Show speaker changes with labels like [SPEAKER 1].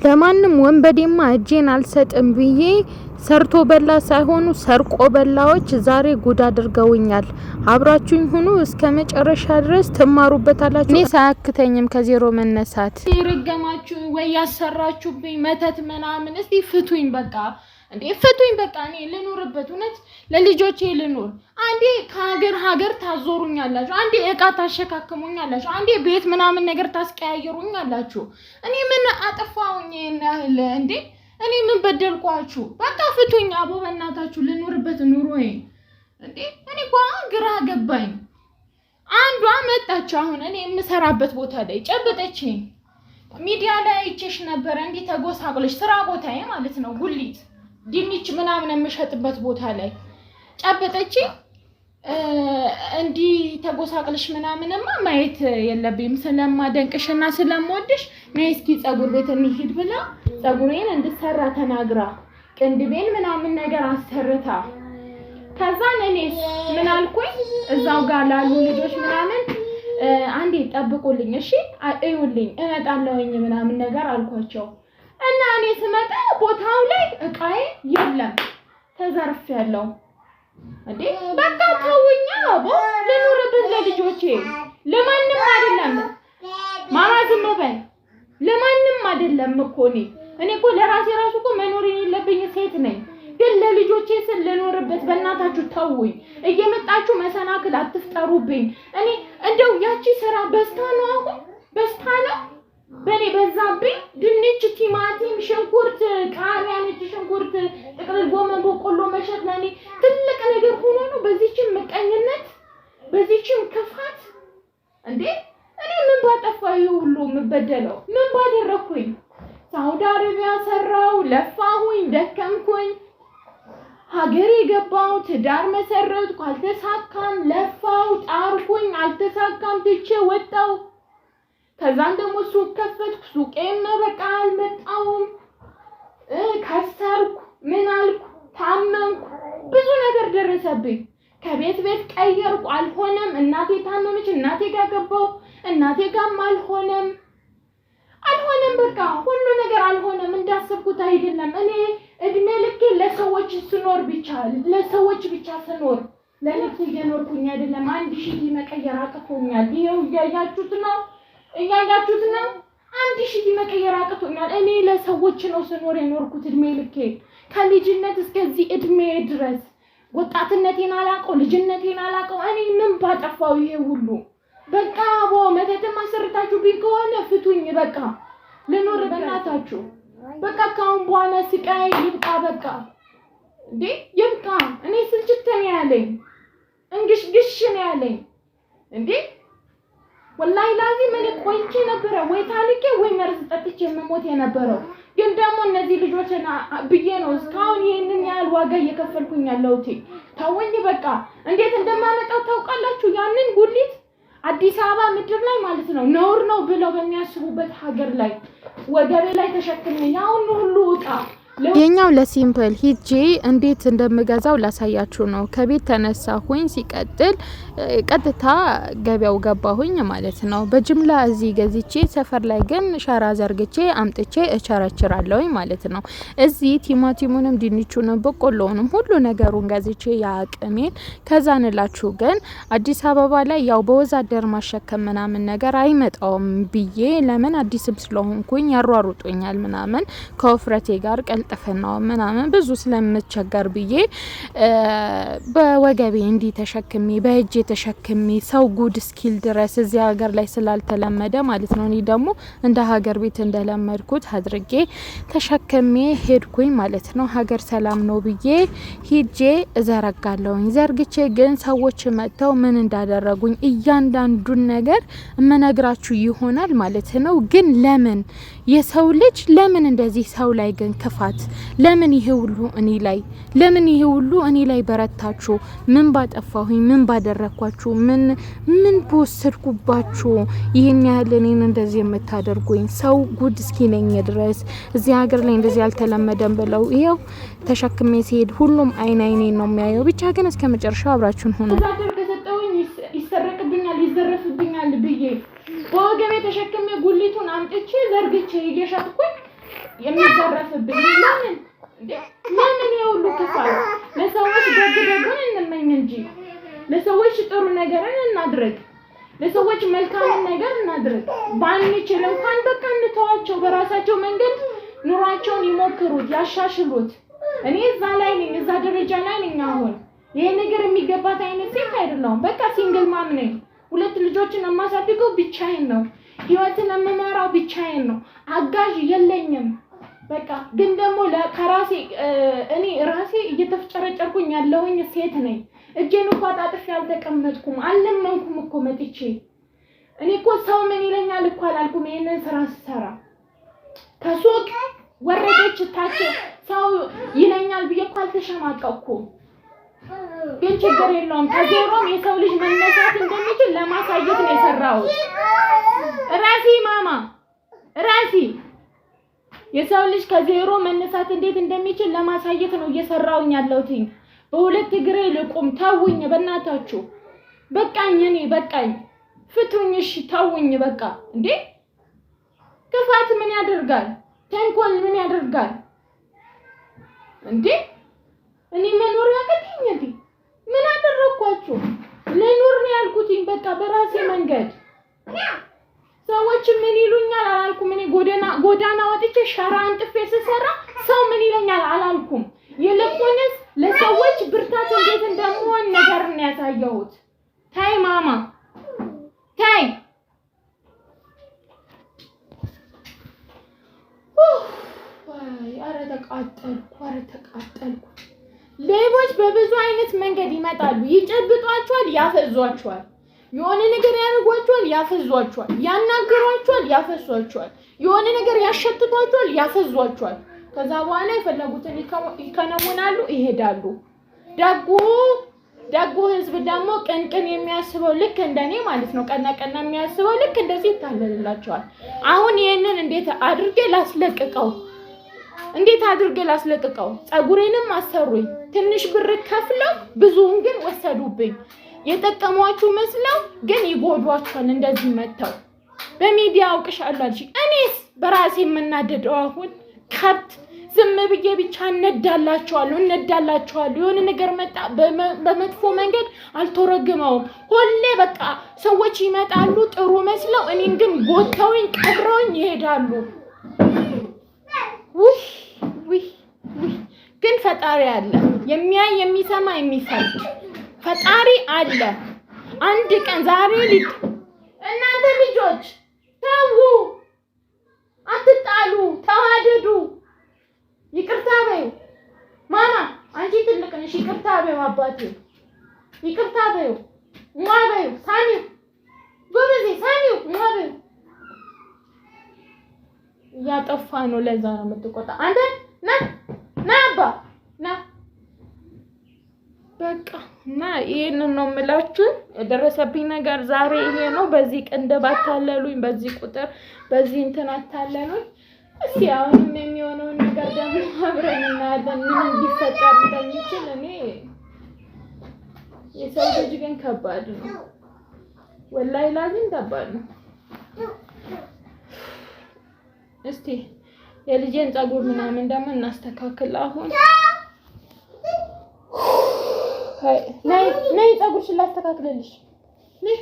[SPEAKER 1] ለማንም ወንበዴማ እጄን አልሰጥም ብዬ ሰርቶ በላ ሳይሆኑ ሰርቆ በላዎች ዛሬ ጉድ አድርገውኛል። አብራችሁኝ ሁኑ እስከ መጨረሻ ድረስ ትማሩበታላችሁ። እኔ ሳያክተኝም ከዜሮ መነሳት
[SPEAKER 2] ይረገማችሁ ወይ ያሰራችሁብኝ መተት ምናምን እስቲ ፍቱኝ በቃ እንዴ ፍቱኝ በቃ እኔ ልኑርበት እውነት ለልጆቼ ልኑር። አንዴ ከሀገር ታዞሩኛላችሁ፣ አንዴ እቃ ታሸካክሙኛላችሁ፣ አንዴ ቤት ምናምን ነገር ታስቀያየሩኛላችሁ። እኔ ምን አጠፋውኝ እንዴ? እኔ ምን በደልኳችሁ? በቃ ፍቱኝ አቦ በእናታችሁ ልኑርበት ኑሮዬ እንዴ። እኔ ግራ ገባኝ። አንዷ መጣች አሁን እኔ የምሰራበት ቦታ ላይ ጨበጠችኝ። ሚዲያ ላይ አይቼሽ ነበር እንዴ ተጎሳቅለሽ፣ ስራ ቦታዬ ማለት ነው ጉሊት ድንች ምናምን የምሸጥበት ቦታ ላይ ጨበጠችኝ። እንዲ ተጎሳቅለሽ ምናምንማ ማየት የለብኝም ስለማደንቅሽና ስለምወድሽ ነይ እስኪ ጸጉር ቤት እንሂድ ብላ ጸጉሬን እንድሰራ ተናግራ ቅንድቤን ምናምን ነገር አሰርታ ከዛ እኔስ ምን አልኩኝ እዛው ጋር ላሉ ልጆች ምናምን አንዴ ጠብቁልኝ እሺ እዩልኝ እመጣለሁኝ ምናምን ነገር አልኳቸው። እና እኔ ስመጣ ቦታው ላይ እቃዬ የለም ተዘርፌያለሁ። እንዴ በቃ ተውኛ አቦ ልኑርበት ለልጆቼ ለማንም አይደለም። ማማ ዝም በል ለማንም አይደለም እኮ እኔ እኮ ለራሴ ራሱ እኮ መኖር የሌለብኝ ሴት ነኝ። ግን ለልጆቼ ስል ልኖርበት በእናታችሁ ተውኝ። እየመጣችሁ መሰናክል አትፍጠሩብኝ። እኔ እንደው ያቺ ስራ በስታ ነው አሁን በስታ ነው በኔ በዛብኝ። ድንች፣ ቲማቲም፣ ሽንኩርት፣ ቃሪያ፣ ነጭ ሽንኩርት፣ ጥቅልል ጎመን፣ በቆሎ መሸጥ ለኔ ትልቅ ነገር ሆኖ ነው። በዚህችም ምቀኝነት በዚህችም ክፋት እንዴ እኔ ምን ባጠፋው ሁሉ ምበደለው? ምን ባደረኩኝ? ሳውዲ አረቢያ ሰራው፣ ለፋሁኝ፣ ደከምኩኝ፣ ሀገሬ ገባው፣ ትዳር መሰረትኩ፣ አልተሳካም፣ ለፋው፣ ጣርኩኝ፣ አልተሳካም፣ ትቼ ወጣው። ከዛን ደግሞ ሱቅ ከፈትኩ፣ ሱቄም በቃ አልመጣውም፣ ከሰርኩ፣ ምን አልኩ፣ ታመምኩ፣ ብዙ ነገር ደረሰብኝ። ከቤት ቀየርኩ፣ አልሆነም። እናቴ ታመመች፣ እናቴ ጋር ገባው፣ እናቴ ጋርም አልሆነም። በቃ ሁሉ ነገር አልሆነም፣ እንዳሰብኩት አይደለም። እኔ እድሜ ልኬ ለሰዎች ስኖር ብቻ ለሰዎች ብቻ ስኖር ለነፍሴ እየኖርኩኝ አይደለም። 1000 መቀየር አቅቶኛል። ይሄው እያያችሁት ነው 1000 መቀየር አቅቶኛል። እኔ ለሰዎች ነው ስኖር የኖርኩት እድሜ ልኬ ከልጅነት እስከዚህ እድሜ ድረስ። ወጣትነቴን አላቀው፣ ልጅነቴን አላቀው። እኔ ምን ባጠፋው ይሄ ሁሉ? በቃ አቦ መተትም አሰርታችሁ ቢሆን ፍቱኝ በቃ ልኖር በእናታችሁ። በቃ ካሁን በኋላ ስቃይ ይብቃ በቃ እንዴ ይብቃ። እኔ ስልችት ነው ያለኝ፣ እንግሽግሽ ነው ያለኝ እንዴ ወላሂ ላዚም እኔ ቆይቼ ነበረ ወይ ታልቄ ወይ መርዝ ጠጥቼ መሞት የነበረው። ግን ደግሞ እነዚህ ልጆችና ብዬ ነው እስካሁን ይሄንን ያህል ዋጋ እየከፈልኩኝ ያለሁት። ተወኝ በቃ። እንዴት እንደማመጣው ታውቃላችሁ? ያንን ጉሊት አዲስ አበባ ምድር ላይ ማለት ነው ነውር ነው ብለው በሚያስቡበት ሀገር ላይ ወገሬ ላይ ተሸክሜ ያው ሁሉ እቃ
[SPEAKER 1] የኛው ለሲምፕል ሂጄ እንዴት እንደምገዛው ላሳያችሁ ነው። ከቤት ተነሳሁኝ፣ ሲቀጥል ቀጥታ ገበያው ገባሁኝ ማለት ነው። በጅምላ እዚህ ገዝቼ ሰፈር ላይ ግን ሸራ ዘርግቼ አምጥቼ እቸረችራለሁ ማለት ነው። እዚህ ቲማቲሙንም ድንቹንም በቆሎውንም ሁሉ ነገሩን ገዝቼ ያቅሜን ከዛንላችሁ። ግን አዲስ አበባ ላይ ያው በወዛደር ማሸከም ምናምን ነገር አይመጣውም ብዬ ለምን አዲስም ስለሆንኩኝ ያሯሩጡኛል ምናምን ከወፍረቴ ጋር ቀልጥፈናው ምናምን ብዙ ስለምቸገር ብዬ በወገቤ እንዲ ተሸክሜ በእጄ ተሸክሜ ሰው ጉድ ስኪል ድረስ እዚህ ሀገር ላይ ስላልተለመደ ማለት ነው። እኔ ደግሞ እንደ ሀገር ቤት እንደለመድኩት አድርጌ ተሸክሜ ሄድኩኝ ማለት ነው። ሀገር ሰላም ነው ብዬ ሂጄ እዘረጋለሁኝ። ዘርግቼ ግን ሰዎች መጥተው ምን እንዳደረጉኝ እያንዳንዱን ነገር እመነግራችሁ ይሆናል ማለት ነው። ግን ለምን የሰው ልጅ ለምን እንደዚህ ሰው ላይ ግን ክፋት ለምን ይሄ ሁሉ እኔ ላይ በረታችሁ? ምን ባጠፋሁኝ? ምን ባደረኳችሁ? ምን በወሰድኩባችሁ? ይሄን ያህል እኔን እንደዚህ የምታደርጉኝ? ሰው ጉድ እስኪ ነኝ ድረስ እዚህ ሀገር ላይ እንደዚህ አልተለመደም ብለው ይሄው ተሸክሜ ሲሄድ ሁሉም አይኔን ነው የሚያየው። ብቻ ግን እስከ መጨረሻው አብራችሁን ሆኖ
[SPEAKER 2] ይሰረቅብኛል፣ ይዘረፍብኛል ብዬ በወገቤ ተሸክሜ ጉሊቱን አምጥቼ ዘርግቼ እየሸጥኩኝ የሚዘረፍብኝ? ለምን የሁሉ ክፋት? ለሰዎች ደግን እንመኝ እንጂ ለሰዎች ጥሩ ነገርን እናድርግ። ለሰዎች መልካም ነገር እናድርግ። ባንችል እንኳን በቃ እንተዋቸው፣ በራሳቸው መንገድ ኑሯቸውን ይሞክሩት፣ ያሻሽሉት። እኔ እዛ ላይ ነኝ፣ እዛ ደረጃ ላይ ነኝ። አሁን ይሄ ነገር የሚገባት አይነት ሴት አይደለሁም። በቃ ሲንግል ማም ነኝ። 2 ልጆችን የማሳድገው ብቻዬን ነው። ህይወትን የምመራው ብቻዬን ነው። አጋዥ የለኝም። በቃ ግን ደግሞ ከራሴ እኔ ራሴ እየተፍጨረጨርኩኝ ያለሁኝ ሴት ነኝ። እጄን እንኳን አጥፌ አልተቀመጥኩም፣ አልለመንኩም እኮ መጥቼ። እኔ እኮ ሰው ምን ይለኛል እኮ አላልኩም። ይሄንን ስራ ስሰራ ከሱቅ ወረደች ታች ሰው ይለኛል ብዬ እኮ አልተሸማቀቅኩም። ግን ችግር የለውም። ከዜሮም የሰው ልጅ መነሳት እንደሚችል ለማሳየት ነው የሰራሁት። ራሴ የሰው ልጅ ከዜሮ መነሳት እንዴት እንደሚችል ለማሳየት ነው እየሰራሁኝ ያለሁት። በሁለት እግሬ ልቁም። ተውኝ በእናታችሁ። በቃኝ። እኔ በቃኝ። ፍቱኝ። እሺ ተውኝ በቃ። እንዴ ክፋት ምን ያደርጋል? ተንኮል ምን ያደርጋል? እንዴ እኔ መኖር ያቀተኝ እንዴ? ምን አደረኳችሁ? ለኑር ነው ያልኩትኝ በቃ በራሴ መንገድ። ሰዎች ምን ይሉኛል አላልኩም። እኔ ጎዳና ወጥቼ ሸራ አንጥፌ ስሰራ ሰው ምን ይለኛል አላልኩም። ይልቁንስ ለሰዎች ብርታት እንዴት እንደምሆን ነገር ነው ያሳየሁት። ታይ ማማ ታይ። ኧረ ተቃጠልኩ። ሌቦች በብዙ አይነት መንገድ ይመጣሉ። ይጨብጧቸዋል፣ ያፈዟቸዋል። የሆነ ነገር ያደርጓቸዋል፣ ያፈዟቸዋል። ያናገሯቸዋል፣ ያፈዟቸዋል። የሆነ ነገር ያሸትቷቸዋል፣ ያፈዟቸዋል። ከዛ በኋላ የፈለጉትን ይከነውናሉ፣ ይሄዳሉ። ደጉ ህዝብ ደግሞ ቅንቅን የሚያስበው ልክ እንደኔ ማለት ነው፣ ቀና የሚያስበው ልክ እንደዚህ ይታለልላቸዋል። አሁን ይሄንን እንዴት አድርጌ ላስለቅቀው? ጸጉሬንም አሰሩኝ። ትንሽ ብር ከፍለው ብዙውን ግን ወሰዱብኝ። የጠቀሟችሁ መስለው ግን ይጎዷቸዋል። እንደዚህ መተው በሚዲያ አውቅሻለሁ። እኔስ በራሴ የምናደደው አሁን ከብት ዝም ብዬ ብቻ እነዳላቸዋለሁ። የሆነ ነገር መጣ በመጥፎ መንገድ አልተረግመውም። ሁሌ በቃ ሰዎች ይመጣሉ ጥሩ መስለው እኔን ግን ጎተውኝ ቀብረውኝ ይሄዳሉ። ግን ፈጣሪ አለ፣ የሚያይ የሚሰማ የሚፈርድ ፈጣሪ አለ። አንድ ቀን ዛሬ እናንተ ልጆች ተው፣ አትጣሉ፣ ተዋደዱ። ይቅርታ በይው ማማ፣ አንቺ ትልቅ ነሽ። ይቅርታ በይው አባቴ፣ ይቅርታ በይው በይው። ሳሚው ጎበዜ፣ ሳሚው በይው። እያጠፋ ነው፣ ለዛ ነው የምትቆጣ። አንተ ና አባ ና በቃ። እና ይሄንን ነው የምላችሁ። የደረሰብኝ ነገር ዛሬ ይሄ ነው። በዚህ ቅንድብ አታለሉኝ፣ በዚህ ቁጥር በዚህ እንትን አታለሉኝ። እስቲ አሁንም የሚሆነውን ነገር ደግሞ አብረን እናያለን፣ ምን እንዲፈጠር እንደሚችል። እኔ የሰው ልጅ ግን ከባድ ነው፣ ወላሂ ላዚም ከባድ ነው። እስቲ የልጄን ጸጉር ምናምን ደግሞ እናስተካክል። አሁን ነይ ጸጉርሽን ላስተካክልልሽ ነይ።